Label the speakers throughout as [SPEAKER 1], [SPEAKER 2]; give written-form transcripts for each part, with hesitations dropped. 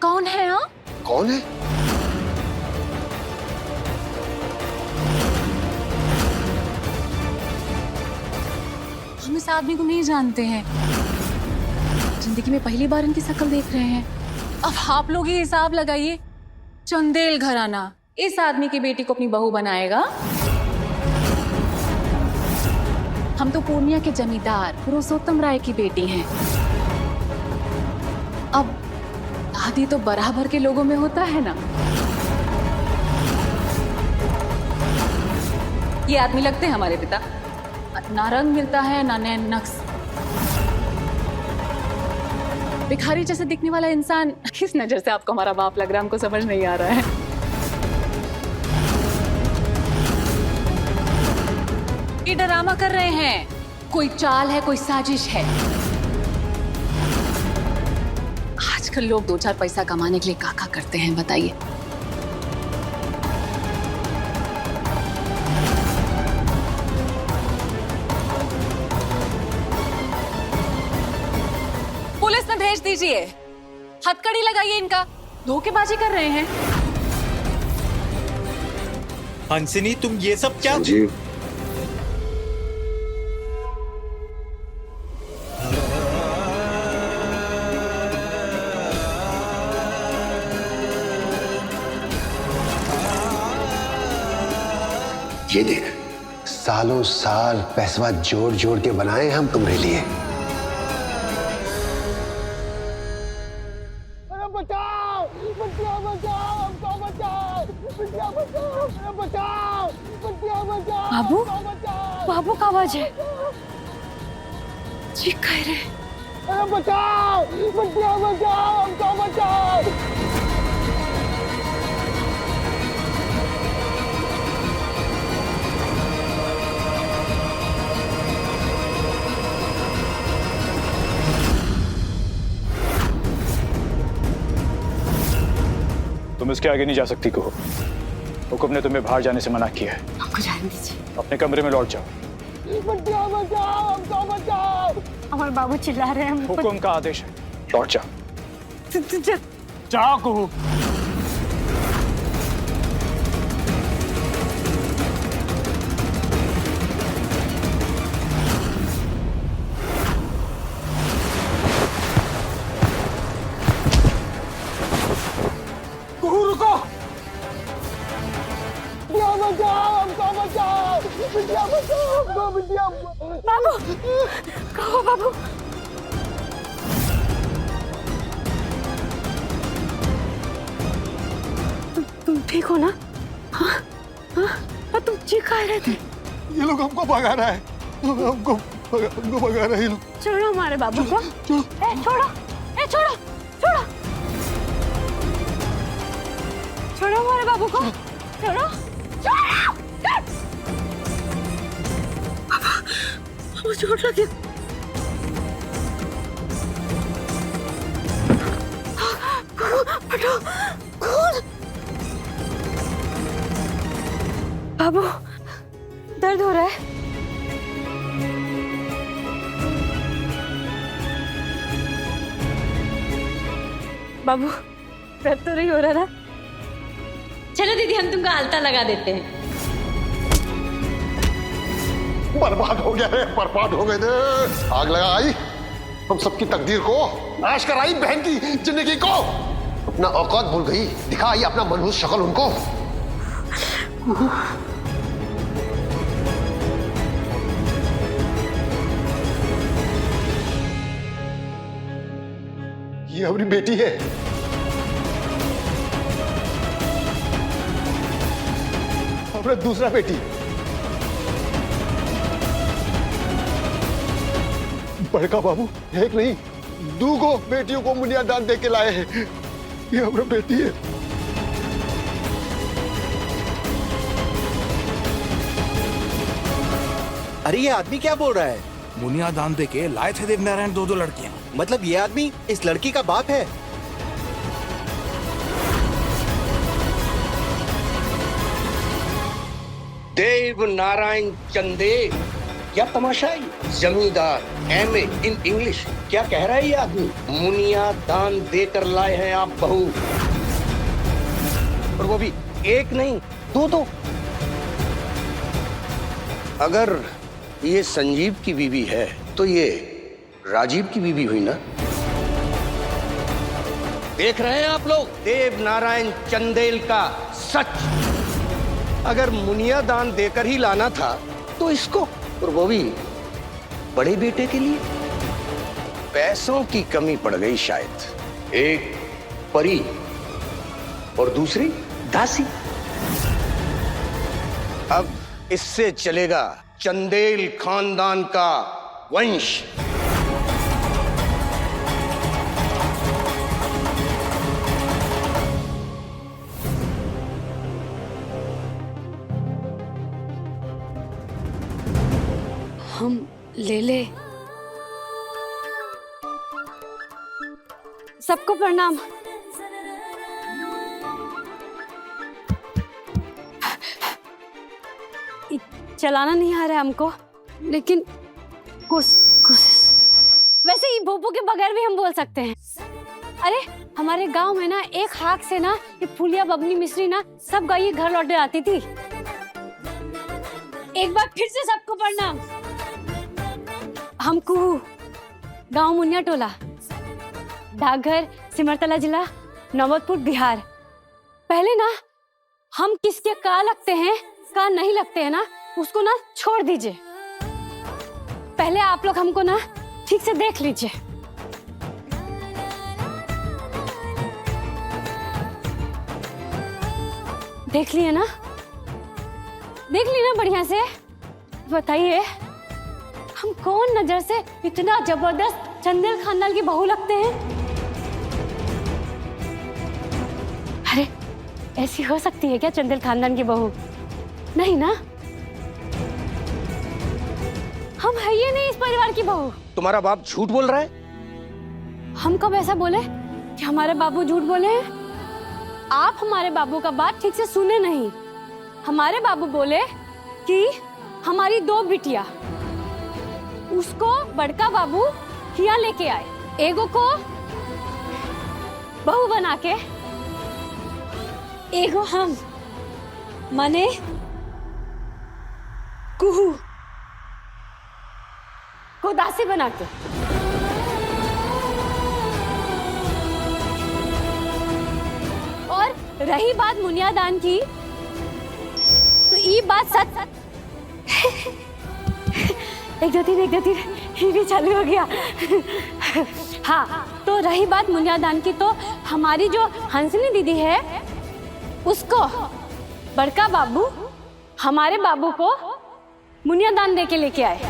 [SPEAKER 1] कौन है आप?
[SPEAKER 2] कौन है?
[SPEAKER 1] हम इस आदमी को नहीं जानते हैं, जिंदगी में पहली बार इनकी शक्ल देख रहे हैं। अब आप लोग ही हिसाब लगाइए, चंदेल घराना इस आदमी की बेटी को अपनी बहू बनाएगा। हम तो पूर्णिया के जमींदार पुरुषोत्तम राय की बेटी हैं। अब शादी तो बराबर के लोगों में होता है ना। ये आदमी लगते हैं हमारे पिता, ना रंग मिलता है ना नैन नक्श। भिखारी जैसे दिखने वाला इंसान किस नजर से आपको हमारा बाप लग रहा है, हमको समझ नहीं आ रहा है। ये ड्रामा कर रहे हैं, कोई चाल है, कोई साजिश है। आजकल लोग 2-4 पैसा कमाने के लिए क्या करते हैं बताइए। पुलिस में भेज दीजिए, हथकड़ी लगाइए इनका, धोखेबाजी कर रहे हैं।
[SPEAKER 3] हंसिनी, तुम ये सब क्या?
[SPEAKER 2] जी ये देख, सालों साल पैसा जोड़ जोड़ के बनाए हम तुम्हारे लिए।
[SPEAKER 4] अरे बचाओ, बिटिया बचाओ, हमको बचाओ, बिटिया बचाओ, अरे बचाओ, बिटिया बचाओ।
[SPEAKER 1] बाबू,
[SPEAKER 4] बचाओ,
[SPEAKER 1] बाबू का आवाज है, चीख कह रहे।
[SPEAKER 4] अरे बचाओ, बिटिया बचाओ, हमको बचाओ।
[SPEAKER 5] तुम इसके आगे नहीं जा सकती कहो। हुक्म ने तुम्हें बाहर जाने से मना किया है।
[SPEAKER 1] हमको जाने दीजिए।
[SPEAKER 5] अपने कमरे में लौट जाओ।
[SPEAKER 4] बिटिया बचाओ, हमको बचाओ।
[SPEAKER 1] हमारे बाबू चिल्ला रहे हैं।
[SPEAKER 5] हुक्म का आदेश है, लौट जाओ। जाओ कहो।
[SPEAKER 4] रुको, बिटिया बचाओ, हमको बचाओ, बिटिया बचाओ, हमको बिटिया।
[SPEAKER 1] बाबू, कहो बाबू। तुम ठीक हो ना? हाँ हाँ, तुम चीख रहे थे।
[SPEAKER 4] ये लोग हमको भगा रहा है, हमको भगा रहा है ये लोग।
[SPEAKER 1] छोड़ो हमारे बाबू को।
[SPEAKER 4] छोड़ो।
[SPEAKER 1] छोड़ो, छोड़ो, छोड़ो, छोड़ो हमारे बाबू को। छोड़ो, छोड़ो। बाबू चोट लगी। हटो, खून। बाबू, दर्द हो रहा है। बाबू, दर्द तो नहीं हो रहा ना?
[SPEAKER 6] चलो दीदी, हम तुमको आलता लगा देते हैं।
[SPEAKER 2] बर्बाद हो गया है, बर्बाद हो गए थे। आग लगाई हम सबकी तकदीर को, नाश कराई बहन की जिंदगी को। अपना औकात भूल गई, दिखाई अपना मनहूस शक्ल उनको। ये हमारी बेटी है। हमारा दूसरा बेटी। बड़का बाबू एक नहीं, 2 बेटियों को मुनिया दान दे के लाए हैं। ये हमारा बेटी है।
[SPEAKER 3] अरे ये आदमी क्या बोल रहा है?
[SPEAKER 7] मुनिया दान दे के लाए थे देवनारायण 2 लड़कियां।
[SPEAKER 3] मतलब ये आदमी इस लड़की का बाप है?
[SPEAKER 8] देव नारायण चंदेल क्या तमाशा है ये? जमींदार एमए इन इंग्लिश, क्या कह रहा है ये आदमी? मुनिया दान देकर लाए हैं आप बहू, और वो भी एक नहीं दो। अगर ये संजीव की बीवी है तो ये राजीव की बीवी हुई ना? देख रहे हैं आप लोग देव नारायण चंदेल का सच। अगर मुनिया दान देकर ही लाना था तो इसको, और वो भी बड़े बेटे के लिए। पैसों की कमी पड़ गई शायद। एक परी और दूसरी दासी। अब इससे चलेगा चंदेल खानदान का वंश।
[SPEAKER 9] हम ले सबको प्रणाम। चलाना नहीं आ रहा है हमको, लेकिन कोशिश। वैसे ही भोपू के बगैर भी हम बोल सकते हैं। अरे हमारे गांव में ना एक हाथ से ना ये फूलिया बबनी मिश्री ना सब गाय घर लौटे आती थी। एक बार फिर से सबको प्रणाम। हमको गांव मुनिया टोला, डाकघर सिमरतला जिला, नौबतपुर बिहार। पहले ना हम किसके का लगते हैं का नहीं लगते हैं ना, उसको ना छोड़ दीजिए। पहले आप लोग हमको ना ठीक से देख लीजिए। देख लिए ना? देख ली ना बढ़िया से? बताइए हम कौन नजर से इतना जबरदस्त चंदेल खानदान की बहू लगते हैं? अरे ऐसी हो सकती है क्या चंदेल खानदान की बहू? नहीं ना, हम है ये नहीं इस परिवार की बहू।
[SPEAKER 8] तुम्हारा बाप झूठ बोल रहा है?
[SPEAKER 9] हम कब ऐसा बोले कि हमारे बाबू झूठ बोले हैं? आप हमारे बाबू का बात ठीक से सुने नहीं। हमारे बाबू बोले कि हमारी 2 बिटिया, उसको बड़का बाबू किया लेके आए, एगो को बहू बना के, एगो हम माने कुहू को दासी बना के। और रही बात मुनियादान की, तो ये बात सच एक दो तीन ये भी चालू हो गया। हाँ, तो रही बात मुनियादान की, तो हमारी जो हंसनी दीदी है उसको बड़का बाबू हमारे बाबू को मुनियादान दे के लेके आए।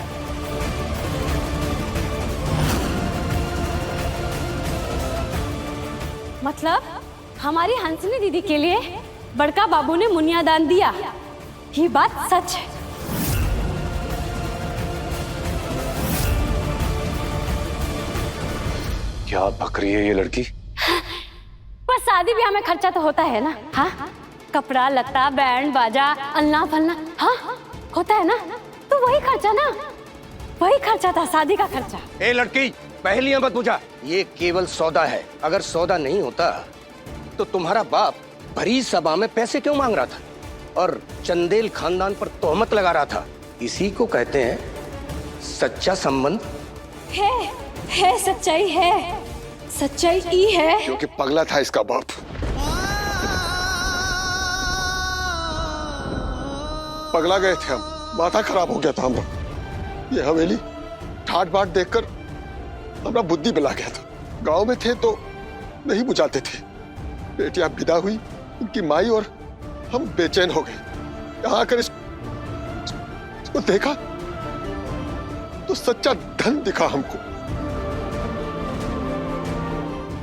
[SPEAKER 9] मतलब हमारी हंसनी दीदी के लिए बड़का बाबू ने मुनियादान दिया। ये बात सच है।
[SPEAKER 5] क्या बक रही है ये लड़की?
[SPEAKER 9] पर शादी ब्याह में खर्चा तो होता है ना। हाँ, कपड़ा लत्ता बैंड बाजा अल्लाह फलना, हाँ होता है ना। तो वही खर्चा ना, वही खर्चा था शादी का खर्चा।
[SPEAKER 8] ए लड़की, पहेलियां मत बुझा। ये केवल सौदा है। अगर सौदा नहीं होता तो तुम्हारा बाप भरी सभा में पैसे क्यों मांग रहा था और चंदेल खानदान पर तोहमत लगा रहा था? इसी को कहते हैं सच्चा संबंध।
[SPEAKER 9] है सच्चाई है, सच्चाई ई है।
[SPEAKER 2] क्योंकि पगला था इसका बाप। पगला गए थे हम, माथा खराब हो गया था हमारा। ये हवेली ठाट बाट देखकर हमारा बुद्धि मिला गया था। गांव में थे तो नहीं बुझाते थे। बेटियां विदा हुई, उनकी माई और हम बेचैन हो गए। यहाँ आकर इसको देखा तो सच्चा धन दिखा हमको।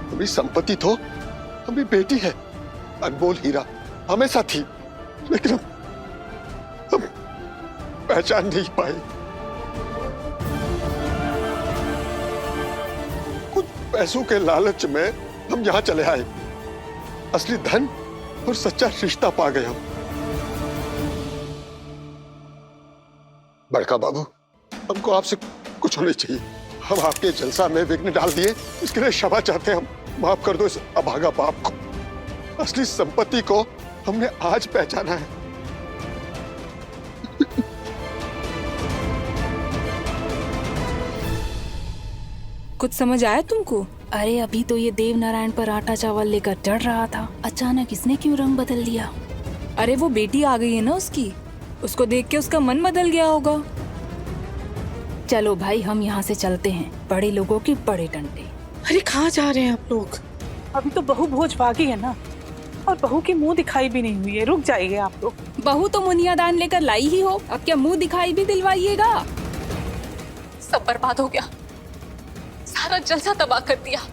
[SPEAKER 2] हमारी संपत्ति तो हमारी बेटी है, अनमोल हीरा हमेशा थी, लेकिन हम पहचान नहीं पाए। कुछ पैसों के लालच में हम यहाँ चले आए। असली धन और सच्चा रिश्ता पा गए हम। बड़का बाबू हमको आपसे कुछ होना चाहिए। हम आपके जलसा में विघ्न डाल दिए, इसके लिए क्षमा चाहते हैं हम। माफ कर दो इस अभागा बाप को। असली संपत्ति को हमने आज पहचाना है।
[SPEAKER 10] कुछ समझ आया तुमको? अरे अभी तो ये देव नारायण पर आटा चावल लेकर चढ़ रहा था, अचानक इसने क्यों रंग बदल दिया? अरे वो बेटी आ गई है ना उसकी, उसको देख के उसका मन बदल गया होगा। चलो भाई हम यहाँ से चलते हैं, बड़े लोगों के बड़े डंडे।
[SPEAKER 11] अरे कहाँ जा रहे हैं आप लोग? अभी तो बहू भोज भागी है ना, और बहू की मुंह दिखाई भी नहीं हुई है। रुक जाइए आप लोग।
[SPEAKER 10] बहू तो मुनिया दान लेकर लाई ही हो, अब क्या मुंह दिखाई भी दिलवाइएगा?
[SPEAKER 1] सब बर्बाद हो गया, सारा जलसा तबाह कर दिया।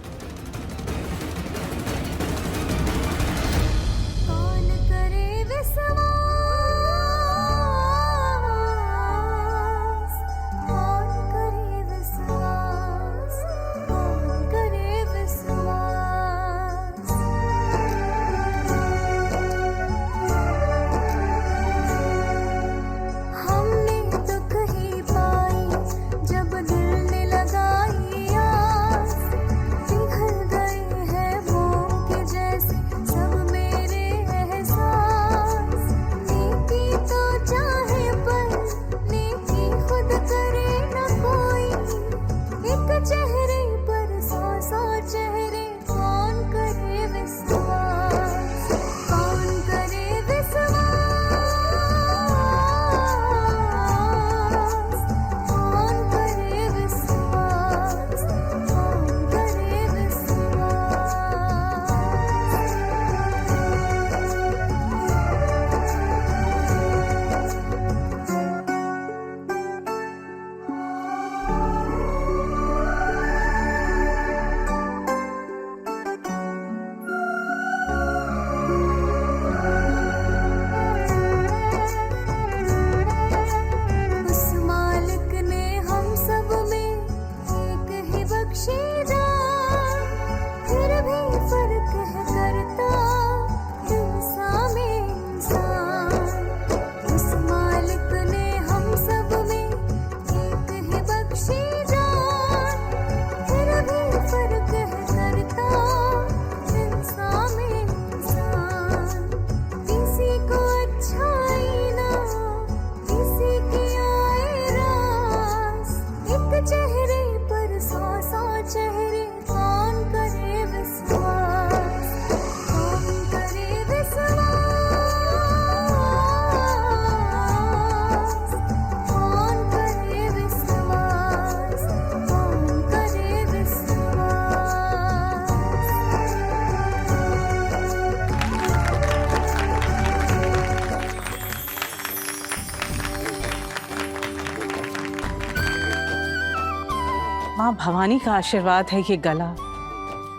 [SPEAKER 11] माँ भवानी का आशीर्वाद है ये गला,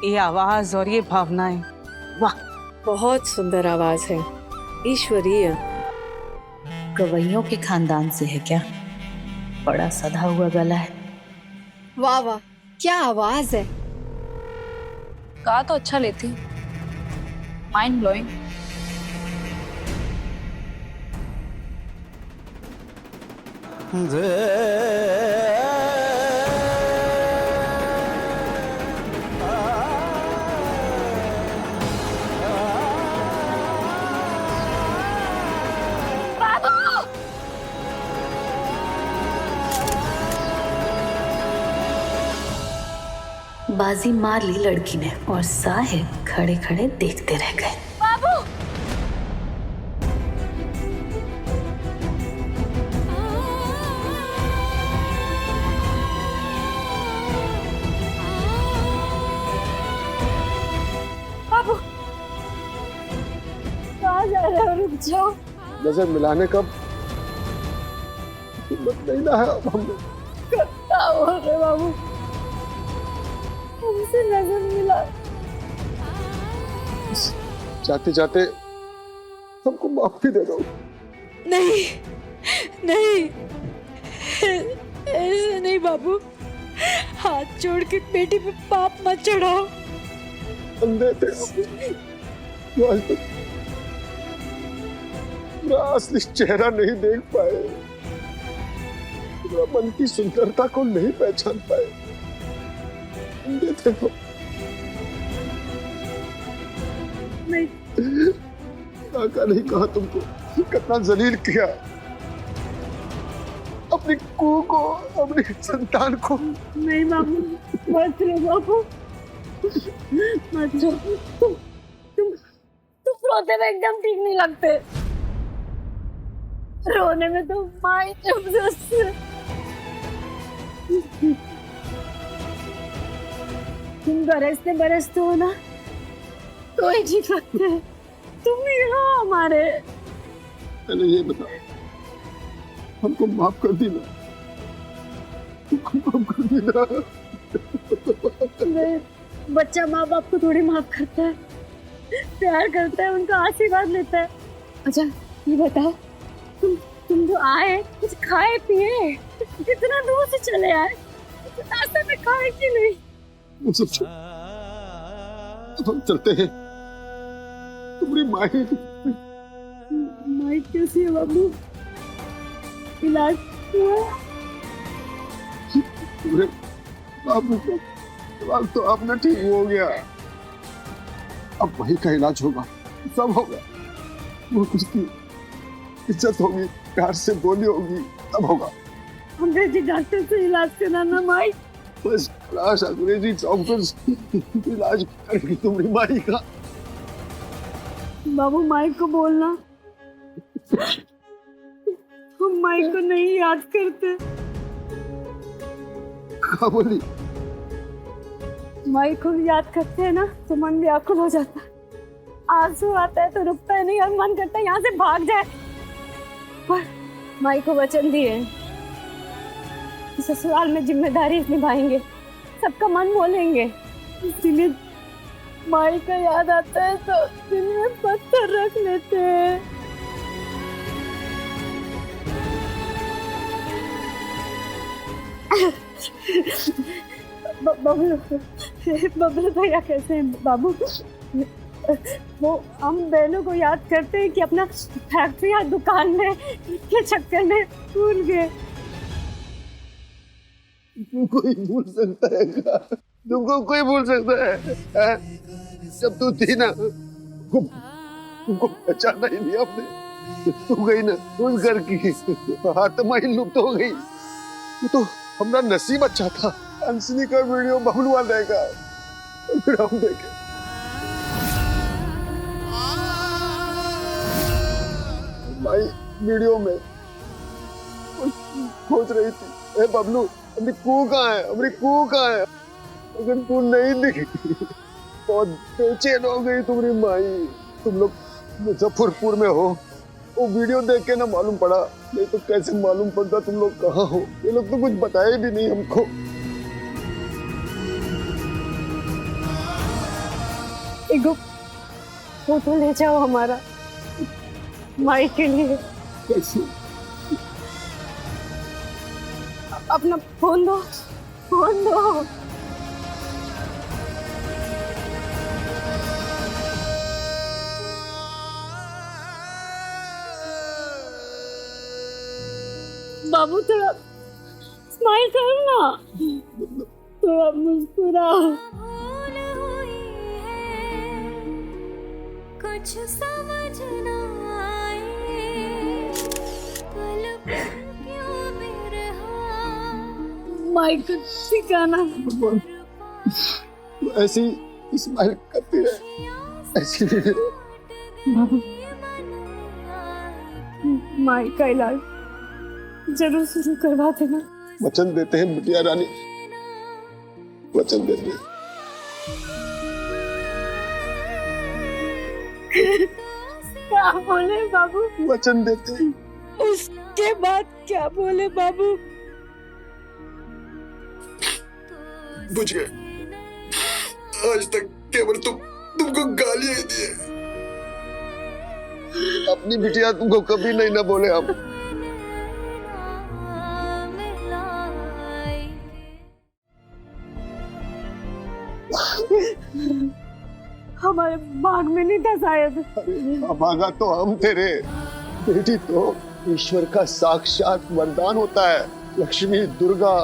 [SPEAKER 11] ये आवाज और ये भावनाएं। वाह,
[SPEAKER 12] बहुत सुंदर आवाज है, ईश्वरीय। गवैयों के खानदान से है क्या? बड़ा सधा हुआ गला है।
[SPEAKER 9] वाह वाह, क्या आवाज है।
[SPEAKER 10] गा तो अच्छा लेती, माइंड ब्लोइंग।
[SPEAKER 12] बाजी मार ली लड़की ने और साहिब खड़े खड़े देखते रह गए।
[SPEAKER 10] बाबू! बाबू! कहाँ जा रहे हो? रुक जाओ।
[SPEAKER 2] नजर मिलाने का हिम्मत नहीं ना है अब हमें।
[SPEAKER 10] क्या हो रहे बाबू? हमसे नजर मिला।
[SPEAKER 2] जाते जाते हमको माफी दे दो।
[SPEAKER 10] नहीं नहीं, ऐसे नहीं बाबू, हाथ जोड़ के बेटी पे पाप मत चढ़ाओ।
[SPEAKER 2] अंधे थे जो आज तक मेरा असली चेहरा नहीं देख पाए। मन की सुंदरता को नहीं पहचान पाए। देते हो
[SPEAKER 11] नहीं,
[SPEAKER 2] काका नहीं कहा तुमको कितना जलील किया अपनी कू को, अपनी संतान को।
[SPEAKER 11] नहीं बाबू, मत रो बाबू, मत रो। तुम रोते में एकदम ठीक नहीं लगते। रोने में तो माई जबरदस्त। तुम बरसते बरसते हो ना तो ही ठीक लगते हैं। तुम ही हो हमारे।
[SPEAKER 2] पहले ये बताओ, हमको माफ कर दी ना, हमको माफ कर दी ना।
[SPEAKER 11] नहीं, बच्चा माँ बाप को थोड़ी माफ करता है, प्यार करता है, उनका आशीर्वाद लेता है। अच्छा ये बताओ, तुम जो आए कुछ खाए पिए, कितना दूर से चले आए, रास्ते में खाए कि नहीं?
[SPEAKER 2] वो सब छोड़, हम चलते हैं। तुम्हारी माई
[SPEAKER 11] कैसी है बाबू? इलाज हुआ?
[SPEAKER 2] तुम्हारे बाबू का सवाल तो आपने ठीक हो गया, अब वही का इलाज होगा, सब होगा। वो उसकी इज्जत होगी, प्यार से बोली होगी, तब होगा।
[SPEAKER 11] अंग्रेजी डॉक्टर से इलाज कराना माई।
[SPEAKER 2] बस क्लास अंग्रेजी डॉक्टर इलाज करेगी तुम्हारी माई का।
[SPEAKER 11] बाबू माई को बोलना हम माई को नहीं याद करते।
[SPEAKER 2] क्या बोली?
[SPEAKER 11] माई को याद करते हैं ना तो मन व्याकुल हो जाता है, आंसू आता है तो रुकता है नहीं और मन करता है यहाँ से भाग जाए। पर माई को वचन दिए ससुराल में जिम्मेदारी निभाएंगे, सबका मन मोलेंगे। इसलिए माई का याद आता है तो दिल में पत्थर रख लेते हैं। बबलू भैया कैसे हैं बाबू? वो हम बहनों को याद करते हैं कि अपना फैक्ट्री या दुकान में के चक्कर में भूल गए।
[SPEAKER 2] कोई भूल सकता है क्या? तुमको कोई भूल सकता है? जब तू थी ना, तुमको पहचाना ही नहीं आपने। तू गई ना उस घर की, आत्मा ही लुप्त हो गई। वो तो हमारा नसीब अच्छा था, अंशनी का वीडियो बबलुआ देगा, फिर हम देखे। भाई वीडियो में खोज रही थी, ए बबलू अपनी कू कहाँ है, अपनी कू कहाँ है? अगर तू नहीं दिखी बहुत बेचैन हो गई तुम्हारी माई। तुम लोग मुजफ्फरपुर में हो, वो वीडियो देख के ना मालूम पड़ा, नहीं तो कैसे मालूम पड़ता तुम लोग कहाँ हो? ये लोग तो कुछ बताए भी नहीं हमको।
[SPEAKER 11] एगो फोटो ले जाओ हमारा माई के लिए।
[SPEAKER 2] कैसे?
[SPEAKER 11] अपना फोन दो, फोन दो। बाबू थोड़ा स्माइल करो ना, थोड़ा मुस्कुराओ।
[SPEAKER 13] कुछ समझ ना आए, क्यों मेरे
[SPEAKER 11] माइक को सिखाना।
[SPEAKER 2] ऐसी स्माइल करती रहे, ऐसी
[SPEAKER 11] बाबू माई का इलाज जरूर शुरू करवा देना।
[SPEAKER 2] वचन देते हैं बिटिया रानी, वचन देते हैं।
[SPEAKER 11] क्या बोले बाबू?
[SPEAKER 2] वचन देते हैं।
[SPEAKER 11] उसके बाद क्या बोले बाबू?
[SPEAKER 2] बुझ गए, आज तक केवल तुमको गालियां ही दी है। अपनी बिटिया तुमको कभी नहीं ना बोले हम।
[SPEAKER 11] हमारे भाग में नहीं था शायद।
[SPEAKER 2] भागा तो हम थे रे। बेटी तो ईश्वर का साक्षात वरदान होता है, लक्ष्मी, दुर्गा,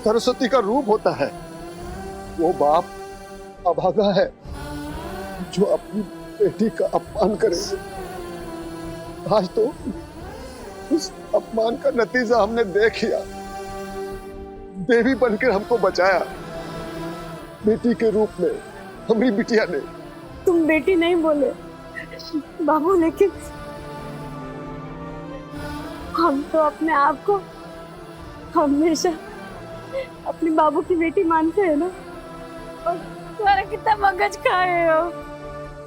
[SPEAKER 2] सरस्वती का रूप होता है। वो बाप अभागा है जो अपनी बेटी का अपमान करे। आज तो उस अपमान का नतीजा हमने देख लिया। देवी बनकर हमको बचाया बेटी के रूप में हमारी बिटिया ने।
[SPEAKER 11] तुम बेटी नहीं बोले बाबू, लेकिन हम तो अपने आप को हमेशा अपने बाबू की बेटी मानते हैं ना। और तुम्हारा कितना मगज खाए हो।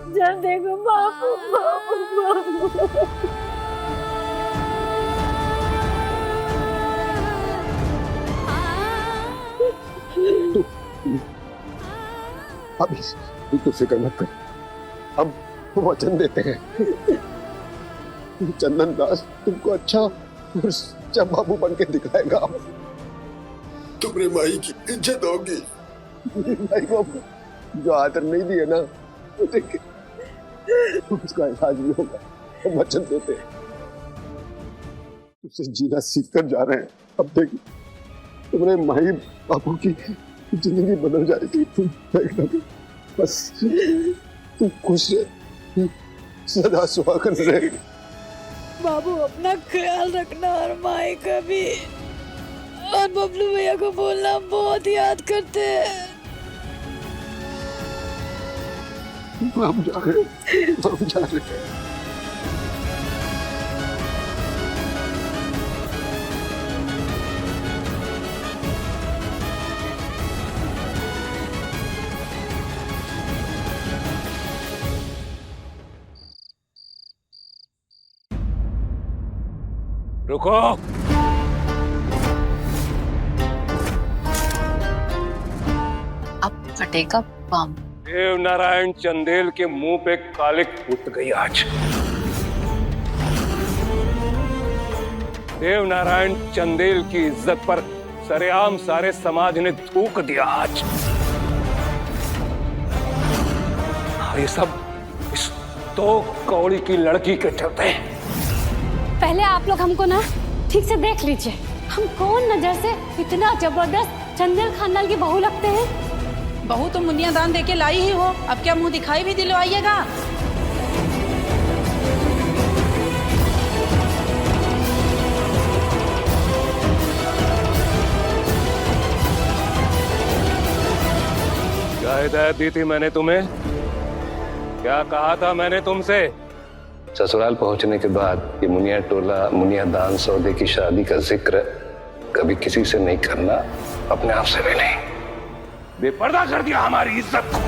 [SPEAKER 11] जब देखो बाबू बाबू बाबू।
[SPEAKER 2] अभी तो फिक्र मत कर, हम वचन देते हैं चंदन दास तुमको अच्छा और सच्चा बाबू बन के दिखाएगा। तुम्हारे माई की इज्जत होगी। भाई को जो आदर नहीं दिए ना उसका इलाज भी होगा। हम वचन देते हैं। तुझसे जीना सीख कर जा रहे हैं। अब देख तुम्हारे माई बाबू की जिंदगी बदल जाएगी। तुम देखना, बस तुम खुश रहे, सदा सुहागन रहे।
[SPEAKER 11] बाबू अपना ख्याल रखना और माई का भी। और बबलू भैया को बोलना बहुत याद करते हैं।
[SPEAKER 2] हम जा रहे हैं, हम जा रहे हैं।
[SPEAKER 5] रुको।
[SPEAKER 12] अब फटेगा बम।
[SPEAKER 5] देव नारायण चंदेल के मुंह पे कालिक फूट गई आज। देव नारायण चंदेल की इज्जत पर सरेआम सारे समाज ने थूक दिया आज। ये सब इस दो कौड़ी की लड़की के चलते।
[SPEAKER 9] पहले आप लोग हमको ना ठीक से देख लीजिए। हम कौन नजर से इतना जबरदस्त चंदेल खानदान की बहू लगते हैं।
[SPEAKER 14] बहू तो मुनिया दान देके लाई ही हो, अब क्या मुंह दिखाई भी दिलवाइएगा।
[SPEAKER 5] क्या हिदायत दी थी मैंने तुम्हें? क्या कहा था मैंने तुमसे?
[SPEAKER 15] ससुराल पहुंचने के बाद ये मुनिया टोला मुनिया दान सौदे की शादी का जिक्र कभी किसी से नहीं करना, अपने आप से भी नहीं।
[SPEAKER 5] बेपर्दा कर दिया हमारी इज्जत को,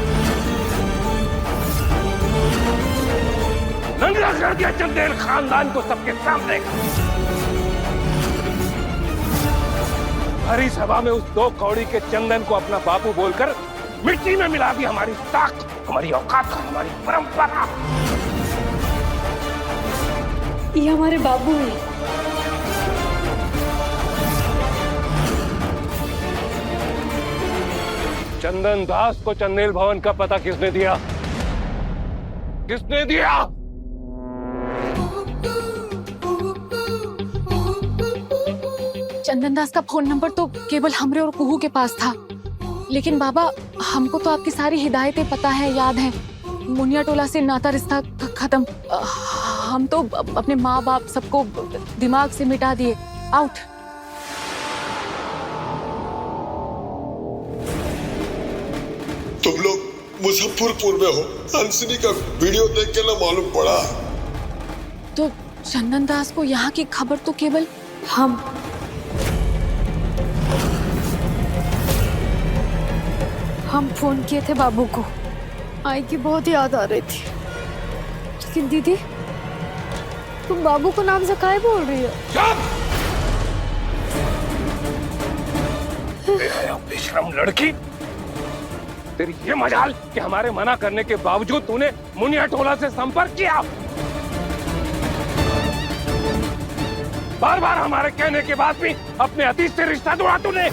[SPEAKER 5] नंगा कर दिया चंदेल खानदान को सबके सामने। हरी सभा में उस दो कौड़ी के चंदन को अपना बापू बोलकर मिट्टी में मिला दी हमारी ताकत, हमारी औकात, हमारी परंपरा।
[SPEAKER 11] ये हमारे बाबू हैं।
[SPEAKER 5] चंदन दास को चंदेल भवन का पता किसने दिया? किसने दिया?
[SPEAKER 1] चंदन दास का फोन नंबर तो केवल हमरे और कुहू के पास था, लेकिन बाबा हमको तो आपकी सारी हिदायतें पता है, याद है। मुनिया टोला से नाता रिश्ता खत्म। हम तो अपने माँ बाप सबको दिमाग से मिटा दिए। आउट।
[SPEAKER 2] तुम लोग मुजफ्फरपुर में हो, हंसनी का वीडियो देख के ना मालूम पड़ा।
[SPEAKER 1] तो चंदन दास को यहाँ की खबर तो केवल
[SPEAKER 11] हम फोन किए थे बाबू को। आई की बहुत याद आ रही थी। लेकिन दीदी तुम बाबू को नाम से काहे बोल रही हो?
[SPEAKER 5] बेशरम लड़की, तेरी ये मजाल कि हमारे मना करने के बावजूद तूने मुनिया टोला से संपर्क किया। बार बार हमारे कहने के बाद भी अपने अतीत से रिश्ता जोड़ा तूने।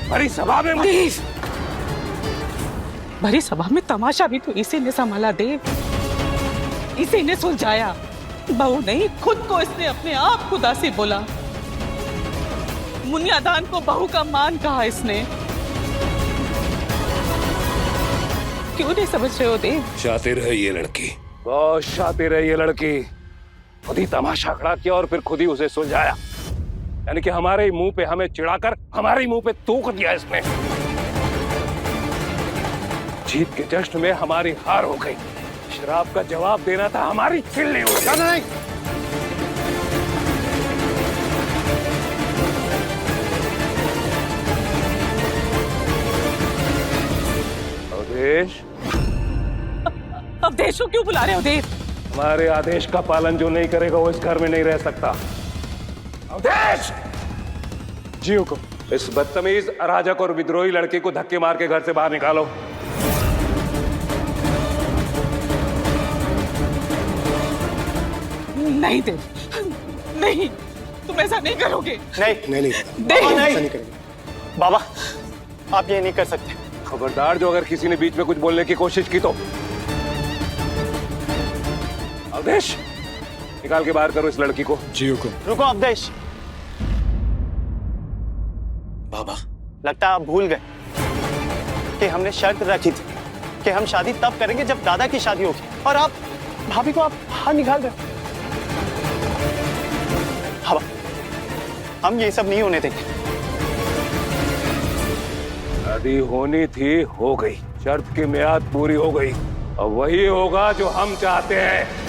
[SPEAKER 5] भरी सभा में
[SPEAKER 14] भरी सभा में तमाशा भी तो इसी ने संभाला देव, इसी ने सुलझाया।
[SPEAKER 16] बहू नहीं, खुद को इसने अपने आप खुदा से बोला। मुनियादान को बहू का मान कहा इसने। क्यों नहीं समझ रहे हो देव?
[SPEAKER 5] शातिर है ये लड़की, बहुत शातिर है ये लड़की। खुद ही तमाशा खड़ा किया और फिर खुद ही उसे सुलझाया। यानी कि हमारे ही मुंह पे हमें चिढ़ाकर हमारे ही मुंह पे थूक दिया इसने। जीत के जश्न में हमारी हार हो गई। शराब का जवाब देना था, हमारी चिल्ली हो गई।
[SPEAKER 2] नहीं,
[SPEAKER 5] अवधेश,
[SPEAKER 16] अवधेश को क्यों बुला रहे हो देव?
[SPEAKER 5] हमारे आदेश का पालन जो नहीं करेगा वो इस घर में नहीं रह सकता। अवधेश! जी हुकुम। इस बदतमीज, अराजक और विद्रोही लड़के को धक्के मार के घर से बाहर निकालो।
[SPEAKER 16] नहीं देव, नहीं, तुम ऐसा नहीं करोगे।
[SPEAKER 17] नहीं
[SPEAKER 16] देव,
[SPEAKER 17] ऐसा नहीं करेंगे। बाबा, आप ये नहीं कर सकते।
[SPEAKER 5] खबरदार, जो अगर किसी ने बीच में कुछ बोलने की कोशिश की तो। अवधेश, निकाल के बाहर करो इस लड़की को।
[SPEAKER 17] जी हुकुम। रुको अवधेश। बाबा, लगता है आप भूल गए कि हमने शर्त रखी थी कि हम शादी तब करेंगे जब दादा की शादी होगी, और आप भाभी को आप बाहर निकाल रहे हो। बाबा, हम ये सब नहीं होने देंगे।
[SPEAKER 5] शादी होनी थी, हो गई। शर्त की मियाद पूरी हो गई। अब वही होगा जो हम चाहते हैं।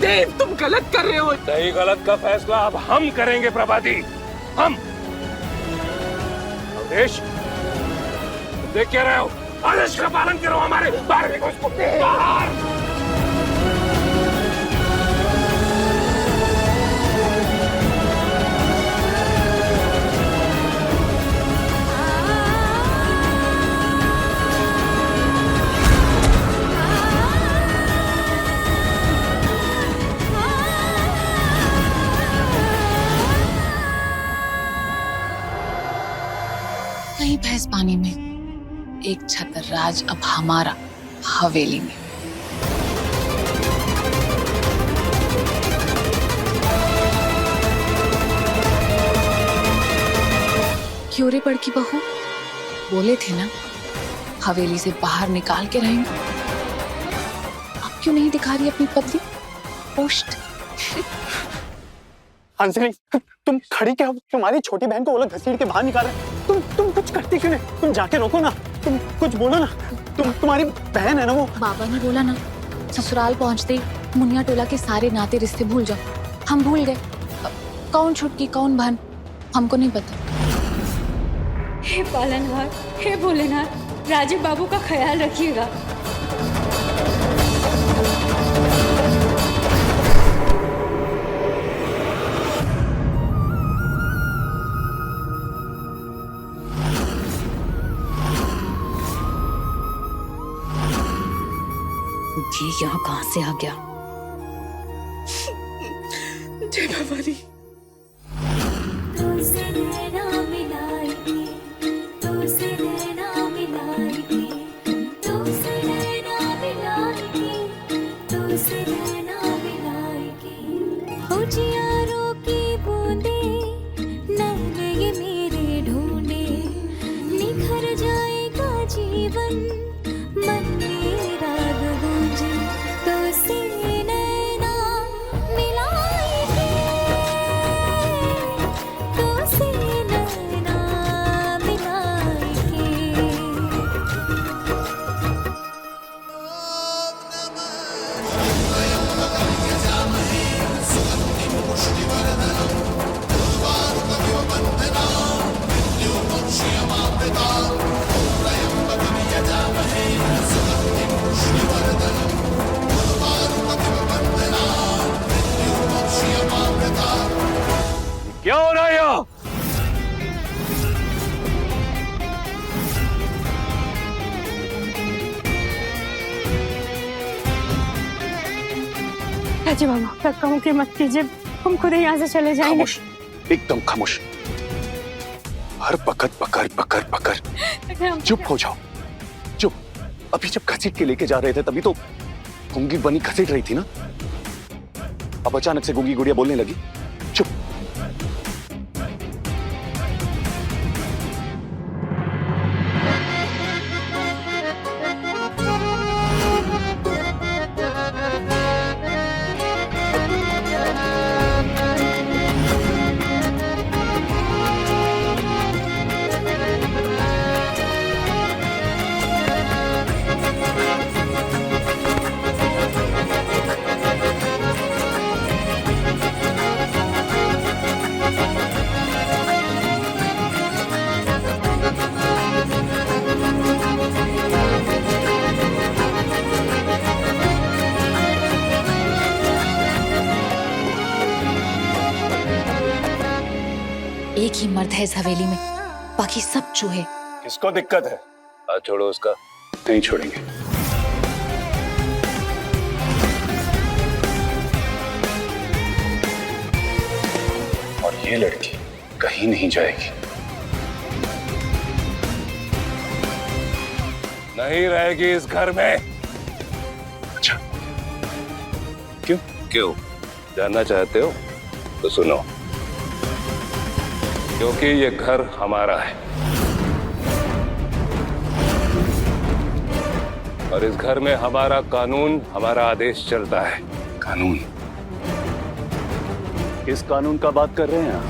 [SPEAKER 16] देव, तुम गलत कर रहे हो।
[SPEAKER 5] सही गलत का फैसला अब हम करेंगे प्रभाती, हम। अवधेश, देख क्या रहे हो? आदेश का पालन करो। हमारे बाहर निकलो इसको, बाहर।
[SPEAKER 1] कहीं भैंस पानी में, एक छतर राज अब हमारा हवेली में। क्यों रे बड़की बहू, बोले थे ना हवेली से बाहर निकाल के रहेंगे। अब क्यों नहीं दिखा रही अपनी पतली पोस्ट?
[SPEAKER 17] हंसनी, तुम खड़ी क्या हो? तुम्हारी छोटी बहन को वो लोग घसीट के बाहर निकाल रहे। तुम कुछ करती क्यों नहीं? तुम जाके रोको ना, तुम कुछ बोलो ना। तुम्हारी बहन है ना वो।
[SPEAKER 1] बाबा ने बोला ना, ससुराल पहुंचते ही मुनिया टोला के सारे नाते रिश्ते भूल जाओ। हम भूल गए। कौन छुटकी कौन बहन हमको नहीं पता।
[SPEAKER 9] हे पालनहार, हे भोलेनाथ, राजीव बाबू का ख्याल रखिएगा।
[SPEAKER 12] ये यहाँ कहाँ से आ गया?
[SPEAKER 16] जय भवानी।
[SPEAKER 13] उजियारों की बूंदें नैने ये मेरे ढूंढे, निखर जाएगा जीवन मन में राग गूंजे, तो से नैना मिलाएंगे, तो से नैना मिलाएंगे।
[SPEAKER 5] क्या हो रहा है यहाँ?
[SPEAKER 9] राजीव बाबू, कहूँ कि मत कीजिए, हम खुद ही यहाँ से चले जाएंगे।
[SPEAKER 17] खामोश, एकदम खामोश। हर वक्त पकड़ पकड़ पकड़। चुप हो जाओ, चुप। अभी जब घसीट के लेके जा रहे थे तभी तो
[SPEAKER 18] गुंगी बनी घसीट रही थी ना, अब अचानक से गुंगी गुड़िया बोलने लगी। चुप।
[SPEAKER 1] एक ही मर्द है इस हवेली में, बाकी सब चूहे।
[SPEAKER 15] किसको दिक्कत है? हाथ छोड़ो उसका। नहीं छोड़ेंगे। और ये लड़की कहीं नहीं जाएगी। नहीं रहेगी इस घर में। अच्छा, क्यों? क्यों जानना चाहते हो? तो सुनो, क्योंकि ये घर हमारा है और इस घर में हमारा कानून, हमारा आदेश चलता है। कानून?
[SPEAKER 18] किस कानून का बात कर रहे हैं आप?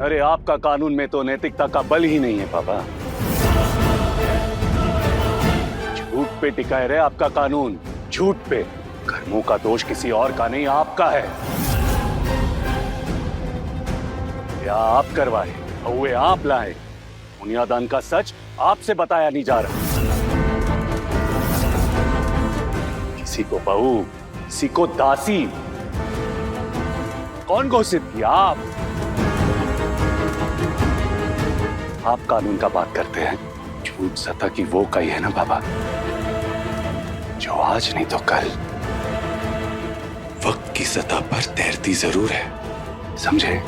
[SPEAKER 18] अरे आपका कानून में तो नैतिकता का बल ही नहीं है पापा। झूठ पे टिकाए रहे आपका कानून, झूठ पे। कर्मों का दोष किसी और का नहीं, आपका है। या आप करवाए, हुए आप लाए। मुनियादान का सच आपसे बताया नहीं जा रहा। किसी को बहू, किसी को दासी, कौन घोषित किया? आप कानून का बात करते हैं। झूठ सत्ता की वो कही है ना बाबा, जो आज नहीं तो कल वक्त की सतह पर तैरती जरूर है, समझे?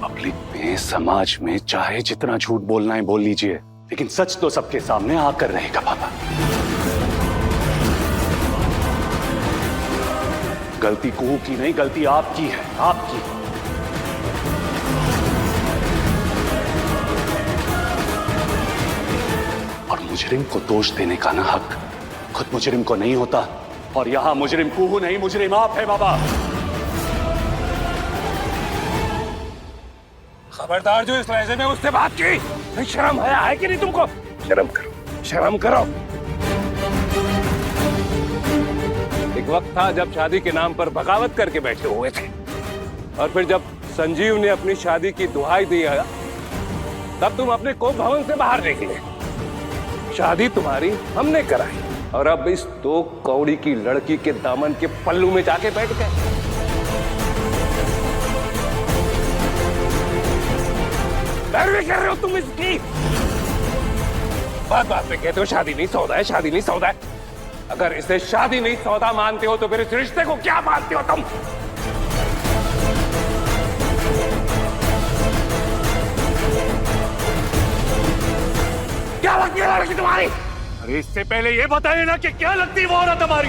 [SPEAKER 18] पब्लिक में, समाज में चाहे जितना झूठ बोलना है बोल लीजिए, लेकिन सच तो सबके सामने आकर रहेगा बाबा। गलती कुहू की नहीं, गलती आपकी है, आपकी। और मुजरिम को दोष देने का ना हक खुद मुजरिम को नहीं होता। और यहां मुजरिम कुहू नहीं, मुजरिम आप है बाबा।
[SPEAKER 5] खबरदार जो इस लहजे में उससे बात की। नहीं शर्म है कि नहीं तुमको? शर्म करो, शर्म करो। एक वक्त था जब शादी के नाम पर बगावत करके बैठे हुए थे, और फिर जब संजीव ने अपनी शादी की दुहाई दी तब तुम अपने कोप भवन से बाहर निकले। शादी तुम्हारी हमने कराई और अब इस दो कौड़ी की लड़की के दामन के पल्लू में जाके बैठ गए। पैरवी कर रहे हो तुम इसकी। बात बात में कहते हो शादी नहीं सौदा है, शादी नहीं सौदा है। अगर इसे शादी नहीं सौदा मानते हो तो फिर इस रिश्ते को क्या मानते हो तुम? क्या लगती है लड़की तुम्हारी?
[SPEAKER 18] अरे इससे पहले ये बताइए ना कि क्या लगती है वो औरत हमारी।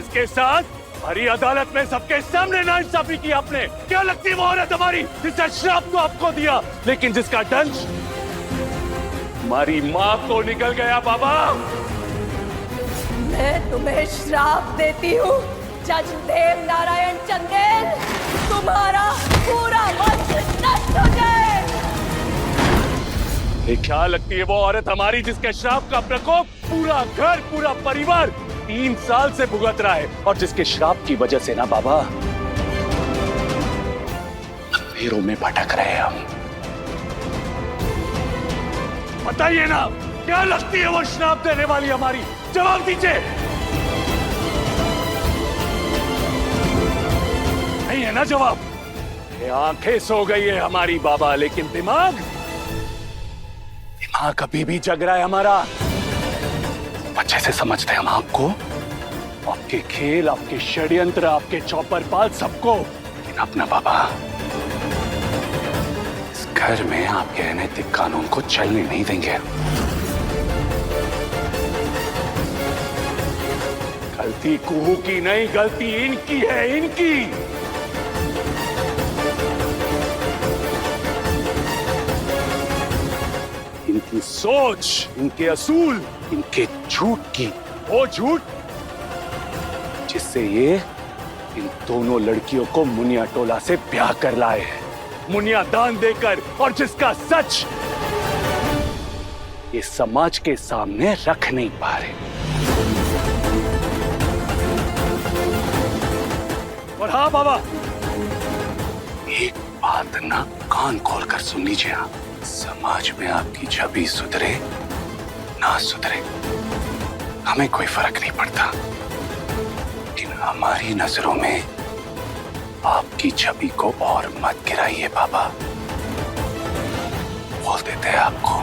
[SPEAKER 18] इसके साथ हरी अदालत में सबके सामने नाइंसाफी की आपने। क्या लगती है वो औरत हमारी जिसका श्राप तो आपको दिया, लेकिन जिसका दंश हमारी माँ को निकल गया। बाबा,
[SPEAKER 19] मैं तुम्हें श्राप देती हूँ जज देव नारायण चंदेल, तुम्हारा पूरा वंश नष्ट हो जाए।
[SPEAKER 18] ये क्या लगती है वो औरत हमारी जिसके श्राप का प्रकोप पूरा घर, पूरा परिवार 3 साल से भुगत रहा है, और जिसके श्राप की वजह से ना बाबा अंधेरों में भटक रहे हैं हम। बताइए ना, क्या लगती है वो श्राप देने वाली हमारी? जवाब दीजिए। नहीं है ना जवाब? ये आंखें सो गई है हमारी बाबा, लेकिन दिमाग अभी भी जग रहा है हमारा। अच्छे से समझते हैं हम आपको, आपके खेल, आपके षड्यंत्र, आपके चौपर पाल, सबको। लेकिन अपना बाबा, इस
[SPEAKER 15] घर में आपके अनैतिक कानून को चलने नहीं देंगे।
[SPEAKER 18] गलती कुहू की नहीं, गलती इनकी है, इनकी। इनकी सोच, इनके असूल, इनके झूठ की, वो झूठ जिससे ये इन दोनों लड़कियों को मुनिया टोला से ब्याह कर लाए हैं, मुनिया दान देकर, और जिसका सच ये समाज के सामने रख नहीं पा रहे। और हाँ बाबा, एक बात ना कान खोलकर सुन लीजिए आप। समाज में आपकी छवि सुधरे ना सुधरे हमें कोई फर्क नहीं पड़ता, लेकिन हमारी नजरों में आपकी छवि को और मत गिराइए बाबा, बोल देते हैं आपको।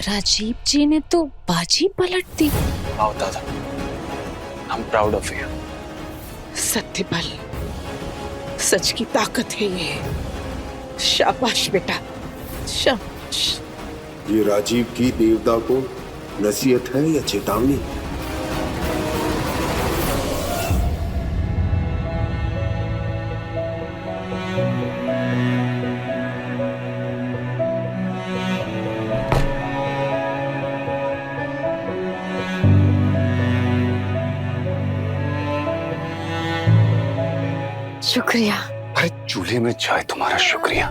[SPEAKER 12] राजीव जी ने तो बाजी पलट दी।
[SPEAKER 15] आओ दादा, I'm proud of you।
[SPEAKER 16] सत्य बल, सच की ताकत है ये। शाबाश बेटा, शाबाश।
[SPEAKER 20] ये राजीव की देवता को नसीहत है या चेतावनी?
[SPEAKER 16] शुक्रिया।
[SPEAKER 15] अरे चूल्हे में चाय तुम्हारा शुक्रिया।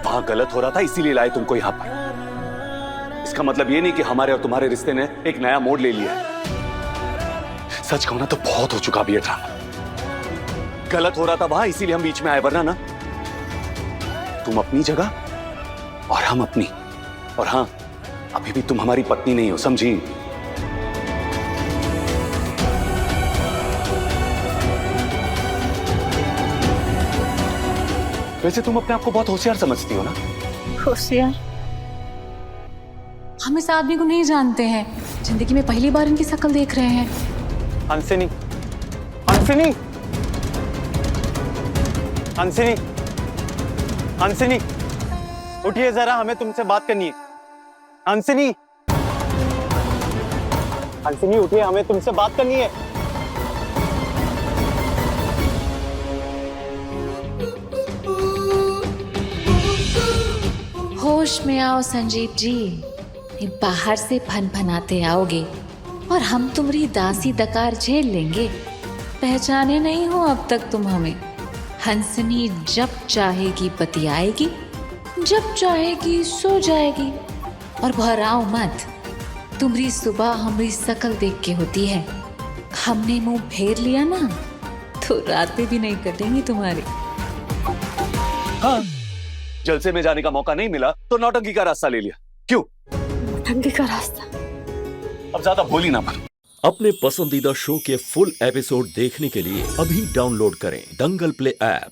[SPEAKER 15] वहां गलत हो रहा था इसीलिए लाए तुमको यहाँ पर। इसका मतलब ये नहीं कि हमारे और तुम्हारे रिश्ते ने एक नया मोड़ ले लिया है। सच कहूं ना तो बहुत हो चुका भी ये ड्रामा। गलत हो रहा था वहां इसीलिए हम बीच में आए, वरना ना तुम अपनी जगह और हम अपनी। और हाँ, अभी भी तुम हमारी पत्नी नहीं हो, समझी? वैसे तुम अपने आप को बहुत होशियार समझती हो ना?
[SPEAKER 12] होशियार?
[SPEAKER 1] हम इस आदमी को नहीं जानते हैं, जिंदगी में पहली बार इनकी शक्ल देख रहे हैं।
[SPEAKER 17] हंसिनी, हंसिनी, हंसिनी, हंसिनी, उठिए जरा, हमें तुमसे बात करनी है। हंसिनी, हंसिनी उठिए, हमें तुमसे बात करनी है।
[SPEAKER 12] होश में आओ संजीव जी, ये बाहर से फनफनाते आओगे और हम तुम्हारी दासी दकार झेल लेंगे। पहचाने नहीं हो अब तक तुम हमें। हंसनी जब चाहेगी बतियाएगी, जब चाहेगी सो जाएगी। और घबराओ मत, तुम्हारी सुबह हमारी शकल देख के होती है। हमने मुंह फेर लिया ना तो रातें भी नहीं कटेंगी तुम्हारी।
[SPEAKER 15] हाँ, जलसे में जाने का मौका नहीं मिला तो नौटंकी का रास्ता ले लिया। क्यों?
[SPEAKER 16] नौटंकी का रास्ता?
[SPEAKER 15] अब ज्यादा भोली ना बनो।
[SPEAKER 21] अपने पसंदीदा शो के फुल एपिसोड देखने के लिए अभी डाउनलोड करें दंगल प्ले ऐप।